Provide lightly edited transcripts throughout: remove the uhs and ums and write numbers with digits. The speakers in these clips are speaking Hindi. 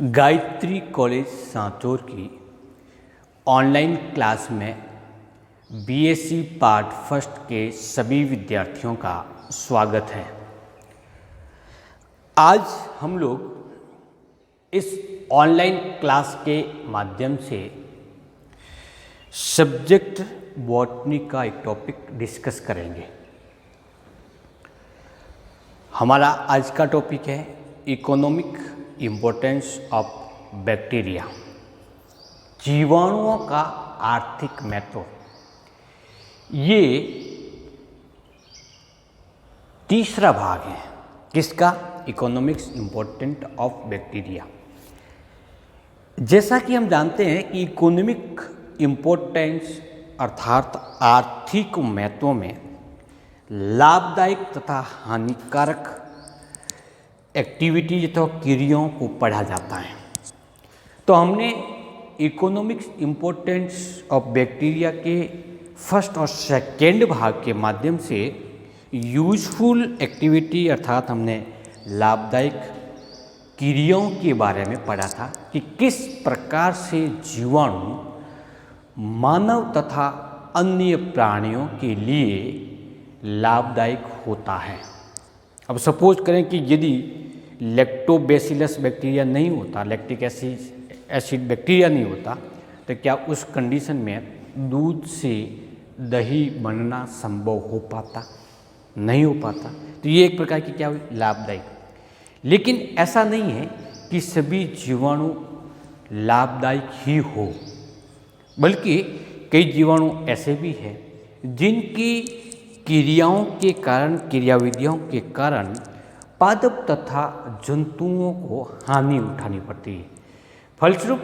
गायत्री कॉलेज सांचौर की ऑनलाइन क्लास में बीएससी पार्ट फर्स्ट के सभी विद्यार्थियों का स्वागत है। आज हम लोग इस ऑनलाइन क्लास के माध्यम से सब्जेक्ट बॉटनी का एक टॉपिक डिस्कस करेंगे। हमारा आज का टॉपिक है इकोनॉमिक इम्पोर्टेंस ऑफ बैक्टीरिया, जीवाणुओं का आर्थिक महत्व। ये तीसरा भाग है किसका? Economics important of bacteria. जैसा कि हम जानते हैं कि इकोनॉमिक इम्पोर्टेंस अर्थात आर्थिक महत्व में लाभदायक तथा हानिकारक एक्टिविटीज अथवा क्रियाओं को पढ़ा जाता है। तो हमने इकोनॉमिक्स इम्पोर्टेंस ऑफ बैक्टीरिया के फर्स्ट और सेकेंड भाग के माध्यम से यूजफुल एक्टिविटी अर्थात हमने लाभदायक क्रियाओं के बारे में पढ़ा था कि किस प्रकार से जीवाणु मानव तथा अन्य प्राणियों के लिए लाभदायक होता है। अब सपोज करें कि यदि लैक्टोबैसिलस बैक्टीरिया नहीं होता, लैक्टिक एसिड बैक्टीरिया नहीं होता, तो क्या उस कंडीशन में दूध से दही बनना संभव हो पाता? नहीं हो पाता। तो ये एक प्रकार की क्या हुई? लाभदायक। लेकिन ऐसा नहीं है कि सभी जीवाणु लाभदायक ही हो, बल्कि कई जीवाणु ऐसे भी हैं जिनकी क्रियाओं के कारण, क्रियाविधियों के कारण पादप तथा जंतुओं को हानि उठानी पड़ती है। फलस्वरूप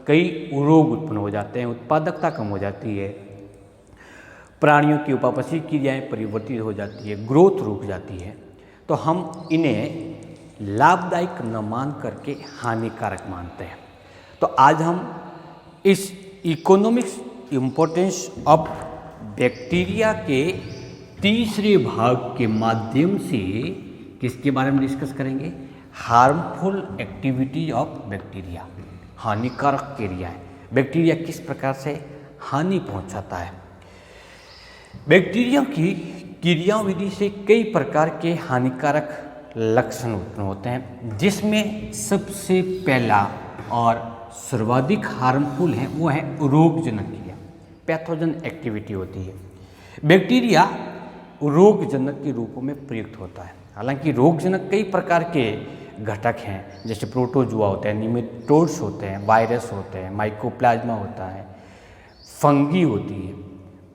कई रोग उत्पन्न हो जाते हैं, उत्पादकता कम हो जाती है, प्राणियों की उपापचय क्रियाएं परिवर्तित हो जाती है, ग्रोथ रुक जाती है। तो हम इन्हें लाभदायक न मान करके हानिकारक मानते हैं। तो आज हम इस इकोनॉमिक्स इम्पोर्टेंस ऑफ बैक्टीरिया के तीसरे भाग के माध्यम से किसके बारे में डिस्कस करेंगे? हार्मफुल एक्टिविटीज ऑफ बैक्टीरिया, हानिकारक क्रियाएं। बैक्टीरिया किस प्रकार से हानि पहुंचाता है। बैक्टीरिया की क्रियाविधि से कई प्रकार के हानिकारक लक्षण उत्पन्न होते हैं, जिसमें सबसे पहला और सर्वाधिक हार्मफुल है वो है रोगजनक क्रिया, पैथोजन एक्टिविटी होती है। बैक्टीरिया रोगजनक के रूप में प्रयुक्त होता है। हालांकि रोगजनक कई प्रकार के घटक हैं, जैसे प्रोटोजुआ होते हैं, निमेटोड्स होते हैं, वायरस होते हैं, माइकोप्लाज्मा होता है, फंगी होती है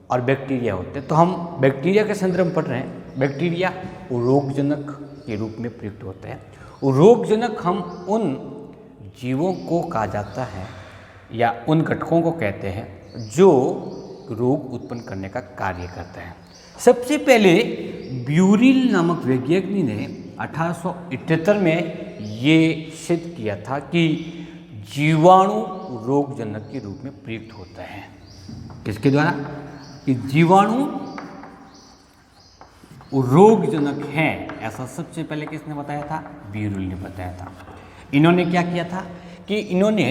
और बैक्टीरिया होते हैं। तो हम बैक्टीरिया के संदर्भ में पढ़ रहे हैं। बैक्टीरिया रोगजनक के रूप में प्रयुक्त होते हैं। रोगजनक हम उन जीवों को कहा जाता है या उन घटकों को कहते हैं जो रोग उत्पन्न करने का कार्य करते हैं। सबसे पहले ब्यूरिल नामक वैज्ञानिक ने 1878 में ये सिद्ध किया था कि जीवाणु रोगजनक के रूप में प्रयुक्त होते हैं। किसके द्वारा? कि जीवाणु रोगजनक हैं, ऐसा सबसे पहले किसने बताया था? ब्यूरिल ने बताया था। इन्होंने क्या किया था कि इन्होंने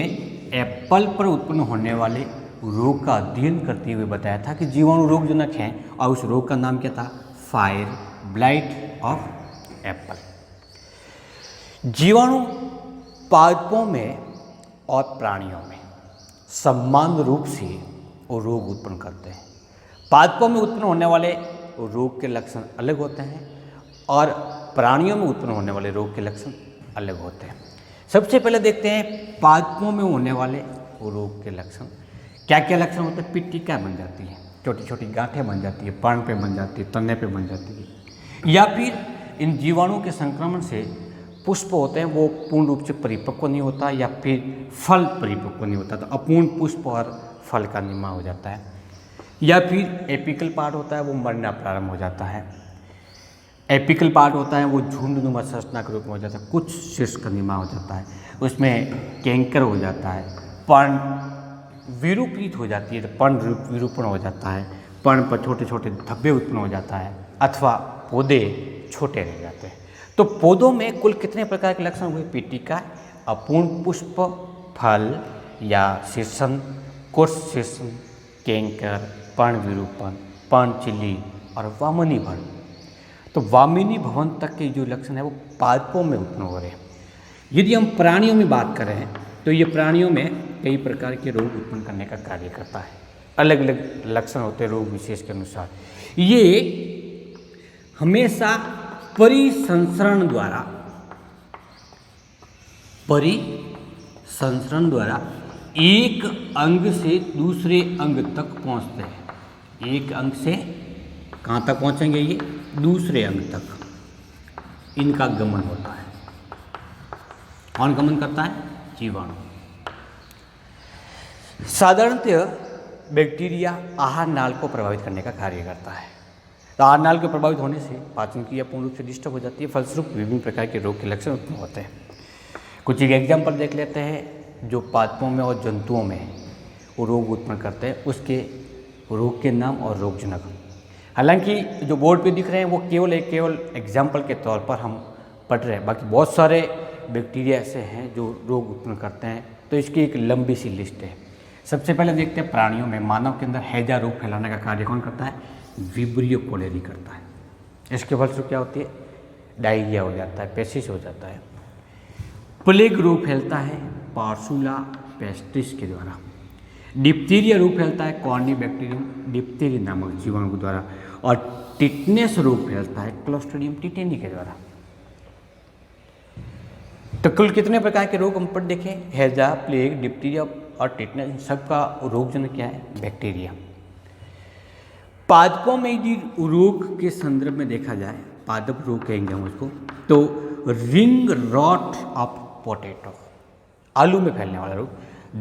एप्पल पर उत्पन्न होने वाले रोग का अध्ययन करते हुए बताया था कि जीवाणु रोगजनक हैं और उस रोग का नाम क्या था? Fire blight of Apple. जीवाणु पादपों में और प्राणियों में समान रूप से वो रोग उत्पन्न करते हैं। पादपों में उत्पन्न होने वाले रोग के लक्षण अलग होते हैं और प्राणियों में उत्पन्न होने वाले रोग के लक्षण अलग होते हैं। सबसे पहले देखते हैं पादपों में होने वाले रोग के लक्षण। क्या क्या लक्षण होते हैं? पिट्टिका बन जाती है, छोटी छोटी गांठें बन जाती है, पर्ण पे बन जाती है, तने पे बन जाती है। या फिर इन जीवाणुओं के संक्रमण से पुष्प होते हैं वो पूर्ण रूप से परिपक्व नहीं होता, या फिर फल परिपक्व नहीं होता, तो अपूर्ण पुष्प और फल का निर्माण हो जाता है। या फिर एपिकल पार्ट होता है वो मरना प्रारंभ हो जाता है। एपिकल पार्ट होता है वो झुंडनुमा संरचना के रूप में हो जाता है, कुछ शीर्ष का निर्माण हो जाता है, उसमें कैंकर हो जाता है, पर्ण विरूपित हो जाती है, तो पर्ण विरूपण हो जाता है, पर्ण पर छोटे छोटे धब्बे उत्पन्न हो जाता है, अथवा पौधे छोटे रह जाते हैं। तो पौधों में कुल कितने प्रकार के लक्षण हुए? पीटिका अपूर्ण पुष्प, फल या शीर्षण, कोर्स शीर्षण, कैंकर, पर्ण विरूपण, पर्णचिल्ली और वामनी भवन। तो वामिनी भवन तक के जो लक्षण है वो पादपों में उत्पन्न हो रहे हैं। यदि हम प्राणियों में बात कर रहे हैं तो ये प्राणियों में कई प्रकार के रोग उत्पन्न करने का कार्य करता है। अलग अलग लक्षण होते हैं रोग विशेष के अनुसार। ये हमेशा परिसंचरण द्वारा एक अंग से दूसरे अंग तक पहुंचते हैं। एक अंग से कहाँ तक पहुंचेंगे? ये दूसरे अंग तक इनका गमन होता है। कौन गमन करता है? जीवाणु। साधारणतः बैक्टीरिया आहार नाल को प्रभावित करने का कार्य करता है। तो आहार नाल के प्रभावित होने से पाचन क्रिया पूर्ण रूप से डिस्टर्ब हो जाती है, फलस्वरूप विभिन्न प्रकार के रोग के लक्षण उत्पन्न होते हैं। कुछ एक एग्जाम्पल देख लेते हैं जो पादपों में और जंतुओं में वो रोग उत्पन्न करते हैं, उसके रोग के नाम और रोगजनक। हालांकि जो बोर्ड पे दिख रहे हैं वो केवल एग्जाम्पल के तौर पर हम पढ़ रहे हैं, बाकी बहुत सारे बैक्टीरिया ऐसे हैं जो रोग उत्पन्न करते हैं। तो इसकी एक लंबी सी लिस्ट है। सबसे पहले देखते हैं प्राणियों में। मानव के अंदर हैजा रोग फैलाने का कार्य कौन करता है? विब्रियो कोलेरी करता है। इसके फलस्वरूप क्या होती है? डायरिया हो जाता है, पेसिस हो जाता है। प्लेग रोग फैलता है पार्सुला पेस्टिस के द्वारा। डिप्थीरिया रोग फैलता है कॉर्निबैक्टीरियम डिप्थीरिया नामक जीवाणु के द्वारा। और टिटनेस रोग फैलता है क्लोस्ट्रिडियम टिटेनी के द्वारा। तो कुल कितने प्रकार के रोग हम पर देखें? हैजा, प्लेग, डिप्थीरिया और टिटनेस, इन सबका रोगजनक क्या है? बैक्टीरिया। पादपों में यदि रोग के संदर्भ में देखा जाए, पादप रोग कहेंगे हम उसको, तो रिंग रॉट ऑफ पोटैटो, आलू में फैलने वाला रोग,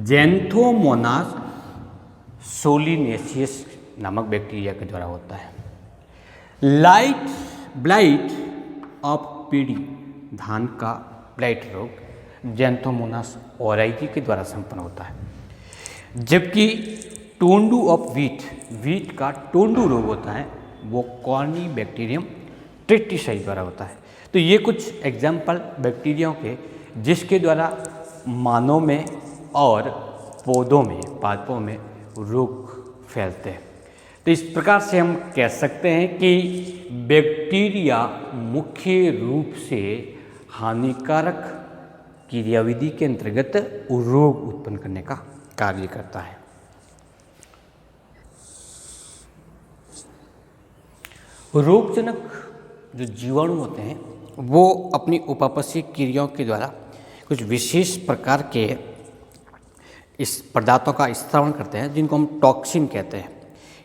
जेंथोमोनास सोलिनेसियस नामक बैक्टीरिया के द्वारा होता है। ब्लाइट ऑफ पीडी, धान का ब्लाइट रोग जेंथोमोनास ओराइकी के द्वारा संपन्न होता है। जबकि टोंडू ऑफ वीट का टोंडू रोग होता है वो कॉर्निबैक्टीरियम ट्रिटिसाई द्वारा होता है। तो ये कुछ एग्जाम्पल बैक्टीरियाओं के जिसके द्वारा मानव में और पौधों में, पादपों में रोग फैलते हैं। तो इस प्रकार से हम कह सकते हैं कि बैक्टीरिया मुख्य रूप से हानिकारक क्रियाविधि के अंतर्गत रोग उत्पन्न करने का कार्य करता है। रोगजनक जो जीवाणु होते हैं वो अपनी उपापचयी क्रियाओं के द्वारा कुछ विशेष प्रकार के इस पदार्थों का स्त्रावण करते हैं जिनको हम टॉक्सिन कहते हैं।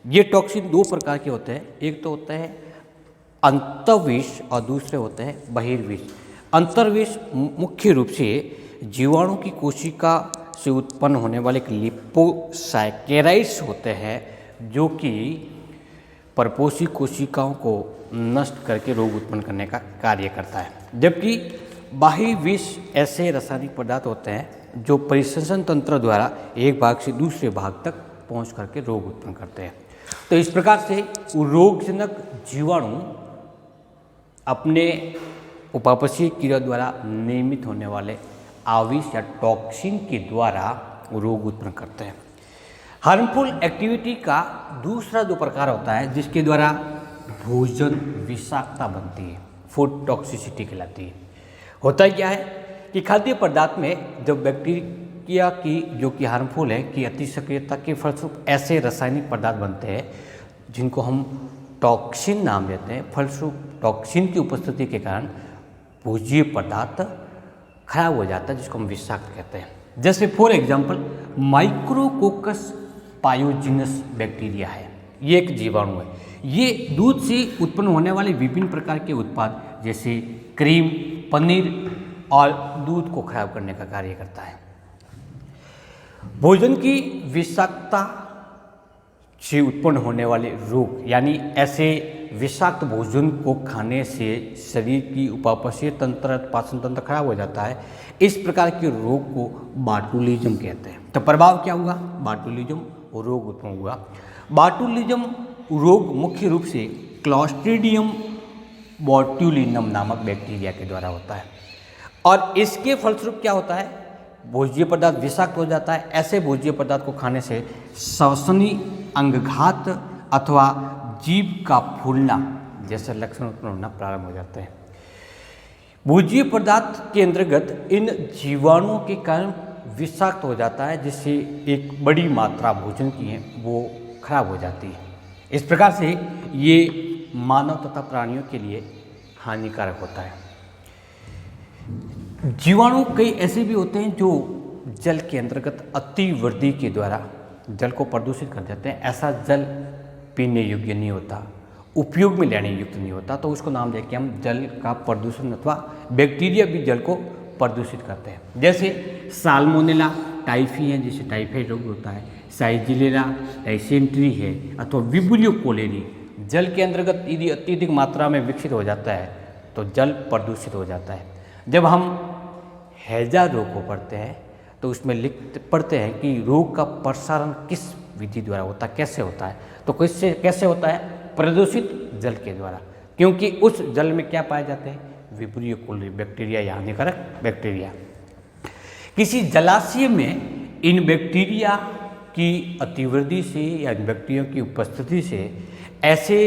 ये टॉक्सिन दो प्रकार के होते हैं। एक तो होता है अंतर्विष और दूसरे होते हैं बहिर्विष। अंतर्विष मुख्य रूप से जीवाणु की कोशिका से उत्पन्न होने वाले एक लिपोसैकेराइड्स होते हैं जो कि परपोषी कोशिकाओं को नष्ट करके रोग उत्पन्न करने का कार्य करता है। जबकि बाह्य विष ऐसे रासायनिक पदार्थ होते हैं जो परिसंचरण तंत्र द्वारा एक भाग से दूसरे भाग तक पहुंच करके रोग उत्पन्न करते हैं। तो इस प्रकार से रोगजनक जीवाणु अपने उपापचयी क्रिया द्वारा निर्मित होने वाले आविष या टॉक्सिन के द्वारा रोग उत्पन्न करते हैं। हार्मफुल एक्टिविटी का दूसरा जो प्रकार होता है जिसके द्वारा भोजन विषाक्तता बनती है, फूड टॉक्सिसिटी कहलाती है। होता क्या है कि खाद्य पदार्थ में जब बैक्टीरिया की जो कि हार्मफुल है कि अति सक्रियता के फलस्वरूप ऐसे रासायनिक पदार्थ बनते हैं जिनको हम टॉक्सिन नाम देते हैं। फलस्वरूप टॉक्सिन की उपस्थिति के कारण भोज्य पदार्थ खराब हो जाता है जिसको हम विषाक्त कहते हैं। जैसे फॉर एग्जाम्पल माइक्रोकोकस पायोजिनस बैक्टीरिया है, ये एक जीवाणु है। ये दूध से उत्पन्न होने वाले विभिन्न प्रकार के उत्पाद जैसे क्रीम, पनीर और दूध को खराब करने का कार्य करता है। भोजन की विषाक्तता से उत्पन्न होने वाले रोग यानी ऐसे विषाक्त भोजन को खाने से शरीर की उपापचय तंत्र, पाचन तंत्र खराब हो जाता है। इस प्रकार के रोग को बाटुलिज्म कहते हैं। तो प्रभाव क्या हुआ? बाटुलिज्म रोग उत्पन्न हुआ। बाटुलिज्म रोग मुख्य रूप से क्लॉस्ट्रीडियम बोट्यूलिनम नामक बैक्टीरिया के द्वारा होता है। और इसके फलस्वरूप क्या होता है, भोज्य पदार्थ विषाक्त हो जाता है। ऐसे भोज्य पदार्थ को खाने से श्वसनी अंगघात अथवा जीभ का फूलना जैसे लक्षण उत्पन्न होना प्रारंभ हो जाते हैं। भोज्य पदार्थ के अंतर्गत इन जीवाणुओं के कारण विषाक्त हो जाता है, जिससे एक बड़ी मात्रा भोजन की है वो खराब हो जाती है। इस प्रकार से ये मानव तथा प्राणियों के लिए हानिकारक होता है। जीवाणु कई ऐसे भी होते हैं जो जल के अंतर्गत अतिवृद्धि के द्वारा जल को प्रदूषित कर देते हैं। ऐसा जल पीने योग्य नहीं होता, उपयोग में लेने युक्त नहीं होता, तो उसको नाम देके हम जल का प्रदूषण अथवा बैक्टीरिया भी जल को प्रदूषित करते हैं। जैसे साल्मोनेला टाइफी है, जिसे टाइफाइड रोग होता है, साइजिलेला डाइसेंट्री है, अथवा विब्रियो कोलेरी जल के अंतर्गत यदि अत्यधिक मात्रा में विकसित हो जाता है तो जल प्रदूषित हो जाता है। जब हम हैजा रोग को पढ़ते हैं तो उसमें पढ़ते हैं कि रोग का प्रसारण किस विधि द्वारा होता है, कैसे होता है, तो कैसे होता है, प्रदूषित जल के द्वारा, क्योंकि उस जल में क्या पाए जाते हैं, विब्रियो कोलेरी बैक्टीरिया या हानिकारक बैक्टीरिया। किसी जलाशय में इन बैक्टीरिया की अतिवृद्धि से या इन बैक्टीरिया की उपस्थिति से ऐसे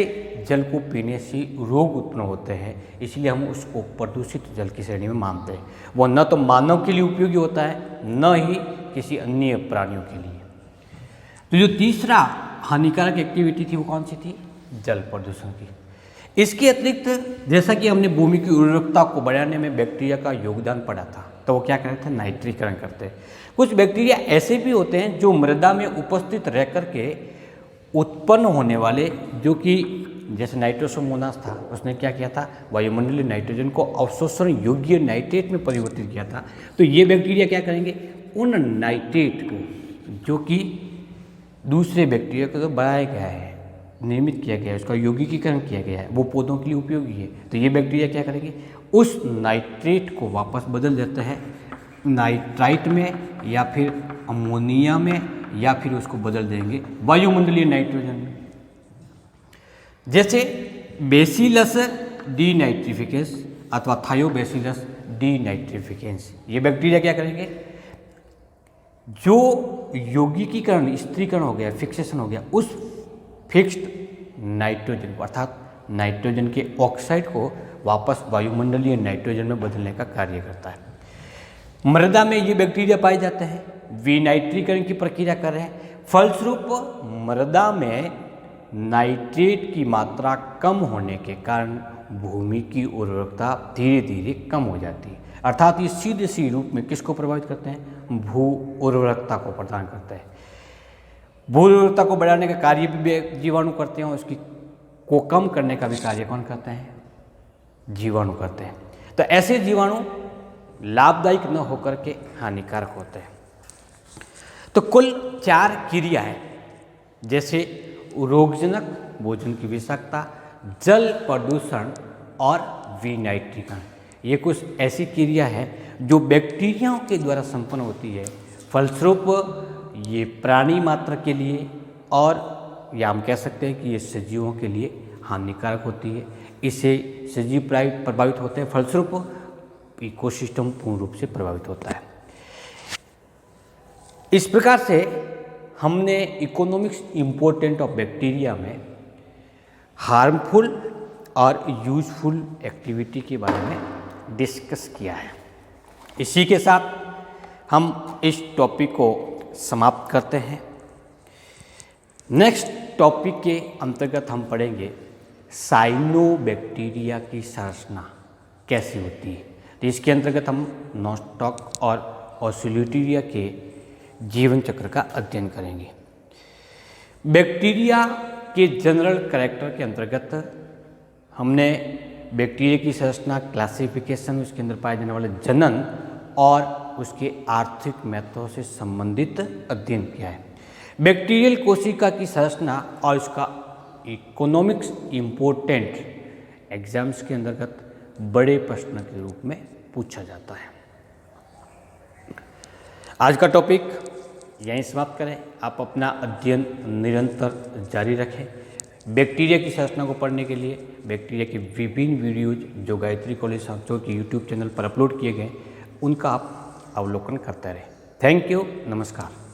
जल को पीने से रोग उत्पन्न होते हैं, इसलिए हम उसको प्रदूषित जल की श्रेणी में मानते हैं। वो न तो मानव के लिए उपयोगी होता है, न ही किसी अन्य प्राणियों के लिए। तो जो तीसरा हानिकारक एक्टिविटी थी वो कौन सी थी, जल प्रदूषण की। इसके अतिरिक्त जैसा कि हमने भूमि की उर्वरकता को बढ़ाने में बैक्टीरिया का योगदान पड़ा था, तो वो क्या करते हैं, नाइट्रीकरण करते हैं। कुछ बैक्टीरिया ऐसे भी होते हैं जो मृदा में उपस्थित रह कर के उत्पन्न होने वाले, जो कि जैसे नाइट्रोसोमोनास था, उसने क्या किया था, वायुमंडलीय नाइट्रोजन को अवशोषण योग्य नाइट्रेट में परिवर्तित किया था। तो ये बैक्टीरिया क्या करेंगे, उन नाइट्रेट को जो कि दूसरे बैक्टीरिया को तो बढ़ाया गया है, निर्मित किया गया है, उसका यौगिकीकरण किया गया है, वो पौधों के लिए उपयोगी है, तो ये बैक्टीरिया क्या करेंगे, उस नाइट्रेट को वापस बदल देते हैं नाइट्राइट में या फिर अमोनिया में, या फिर उसको बदल देंगे वायुमंडलीय नाइट्रोजन में। जैसे बेसिलस डीनाइट्रिफिकेंस अथवा थायोबैसिलस डीनाइट्रिफिकेंस, ये बैक्टीरिया क्या करेंगे, जो यौगिकीकरण स्त्रीकरण हो गया, फिक्सेशन हो गया, उस फिक्स्ड नाइट्रोजन को अर्थात नाइट्रोजन के ऑक्साइड को वापस वायुमंडलीय नाइट्रोजन में बदलने का कार्य करता है। मृदा में ये बैक्टीरिया पाए जाते हैं, विनाइट्रीकरण की प्रक्रिया कर रहे हैं। फलस्वरूप मृदा में नाइट्रेट की मात्रा कम होने के कारण भूमि की उर्वरकता धीरे धीरे कम हो जाती है। अर्थात ये सीधे सी रूप में किसको प्रभावित करते हैं, भू उर्वरकता को प्रदान करते हैं। भू उर्वरकता को बढ़ाने का कार्य भी जीवाणु करते हैं, और उसकी को कम करने का भी कार्य कौन करते हैं, जीवाणु करते हैं। तो ऐसे जीवाणु लाभदायक न होकर के हानिकारक होते हैं। तो कुल 4 क्रिया है, जैसे रोगजनक, भोजन की विषाक्तता, जल प्रदूषण और विनाइट्रीकरण। ये कुछ ऐसी क्रिया है जो बैक्टीरियाओं के द्वारा संपन्न होती है। फलस्वरूप ये प्राणी मात्र के लिए, और या हम कह सकते हैं कि ये सजीवों के लिए हानिकारक होती है। इससे सजीव प्रभावित होते हैं, फलस्वरूप इकोसिस्टम पूर्ण रूप से प्रभावित होता है। इस प्रकार से हमने इकोनॉमिक्स इम्पोर्टेंट ऑफ बैक्टीरिया में हार्मफुल और यूजफुल एक्टिविटी के बारे में डिस्कस किया है। इसी के साथ हम इस टॉपिक को समाप्त करते हैं। नेक्स्ट टॉपिक के अंतर्गत हम पढ़ेंगे साइनोबैक्टीरिया की संरचना कैसी होती है। तो इसके अंतर्गत हम नोस्टॉक और ओस्युलेटेरिया के जीवन चक्र का अध्ययन करेंगे। बैक्टीरिया के जनरल कैरेक्टर के अंतर्गत हमने बैक्टीरिया की संरचना, क्लासिफिकेशन, उसके अंदर पाए जाने वाले जनन और उसके आर्थिक महत्व से संबंधित अध्ययन किया है। बैक्टीरियल कोशिका की संरचना और उसका इकोनॉमिक्स इम्पोर्टेंट एग्जाम्स के अंतर्गत बड़े प्रश्न के रूप में पूछा जाता है। आज का टॉपिक यहीं समाप्त करें। आप अपना अध्ययन निरंतर जारी रखें। बैक्टीरिया की संरचना को पढ़ने के लिए बैक्टीरिया की विभिन्न वीडियोज जो गायत्री कॉलेज सांचौर के यूट्यूब चैनल पर अपलोड किए गए उनका आप अवलोकन करते रहें। थैंक यू, नमस्कार।